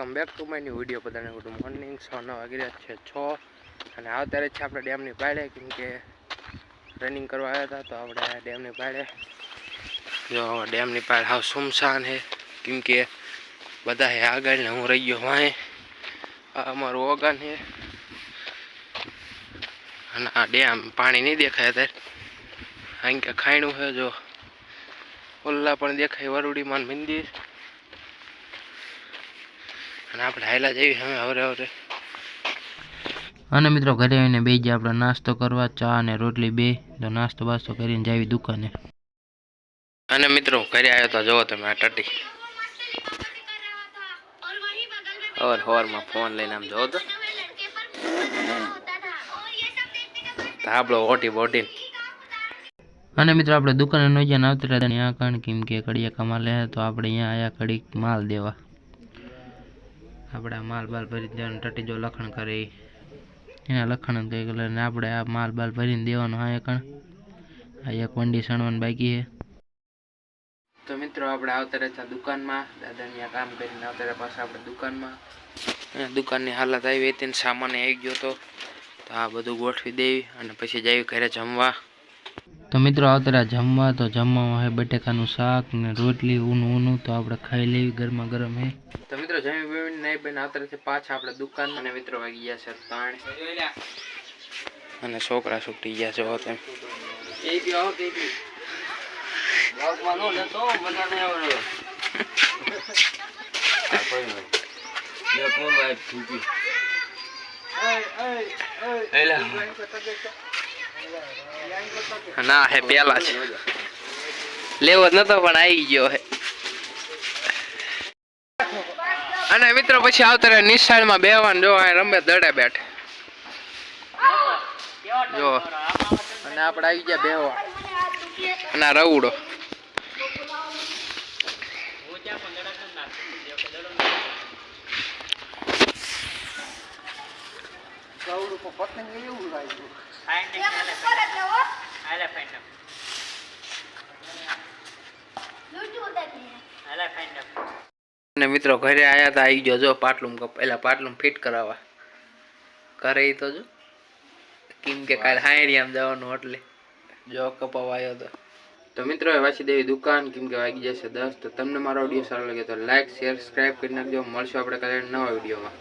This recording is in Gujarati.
Welcome back to my new video. બધાને ગુડ મોર્નિંગ. 6:09 વાગી રહ્યા છે 6 અને અત્યારે છે આપણે ડેમની પાળે, કેમ કે રનિંગ કરવા આવ્યા હતા તો આપણે ડેમની પાળે. જો ડેમની પાળે હાવ સુમસાન છે, કેમ કે બધા હે આગળ ને હું રહી ગયો વાંહે. આ અમારું ઓગાન છે અને આ ડેમ પાણી નહીં દેખાય અત્યારે. અહીં કે ખાયણું છે, જો ઓલ્લા પણ દેખાય વરુડીમાં મંદિર. અને આપણે હાયલા જઈએ હવે હવે. અને મિત્રો ઘરે આવીને બે જ આપણે નાસ્તો કરવા, ચા અને રોટલી બે. તો નાસ્તો બાસ્તો કરીને જાવી દુકાને. અને મિત્રો ઘરે આવ્યો તો જોવો તમે આ ટટી હવારમાં ફોન લઈને આમ જોવો તો આપણો ઓટી બોટી. અને મિત્રો આપણે દુકાને ન જ્યાં આવતા હતા ત્યાં કારણ કેમ કે કડિયા કમાલ લે તો આપણે અહીંયા આયા કડીક માલ દેવા. આપણે આ માલ બાલ ભરી દેવાનું. ટટી જો લખણ કરે એના લખણ કંઈક ને આપણે આ માલ બાલ ભરીને દેવાનો. હા એકણ આ એક વંડી સણવાનું બાકી છે. તો મિત્રો આપણે આવતા રહેતા દુકાનમાં, દાદાને કામ કરીને આવતા રહ્યા પાછા આપણે દુકાનમાં. દુકાનની હાલત આવી હતી ને સામાન આવી ગયો તો આ બધું ગોઠવી દેવી અને પછી જઈએ ઘરે જમવા. તો મિત્રો આવતા રહ્યા જમવા. તો જમવામાં હે બટેકાનું શાક ને રોટલી ઊનું તો આપણે ખાઈ લેવી, ગરમા ગરમ હે. તો મિત્રો જમી નહીં બેન આવતા રહેશે પાછા આપણે દુકાન. અને મિત્રો વાગી ગયા છે 3 અને છોકરા છૂટી ગયા છે તેમ. ના હે પેલા છે લેવો જ નતો પણ આવી ગયો હે. અને મિત્રો પછી આવતા નિશાળમાં બેવાનું. જો આ રમે દડે બેઠ જો. અને આપણે આવી ગયા બેવા અને આ રવડો. અને મિત્રો ઘરે આવ્યા હતા, આવી ગયો જો પાટલું પહેલા પાટલું ફિટ કરાવવા કરે તો જો, કેમ કે કાલે હાયરિયામાં જવાનું એટલે જો કપાવા આવ્યો હતો. તો મિત્રો વાંચી દેવી દુકાન, કેમ કે વાગી જશે 10. તો તમને મારો વિડીયો સારો લાગે તો લાઈક શેર સબસ્ક્રાઈબ કરી નાખજો. મળશું આપણે કાલે નવા વિડીયોમાં.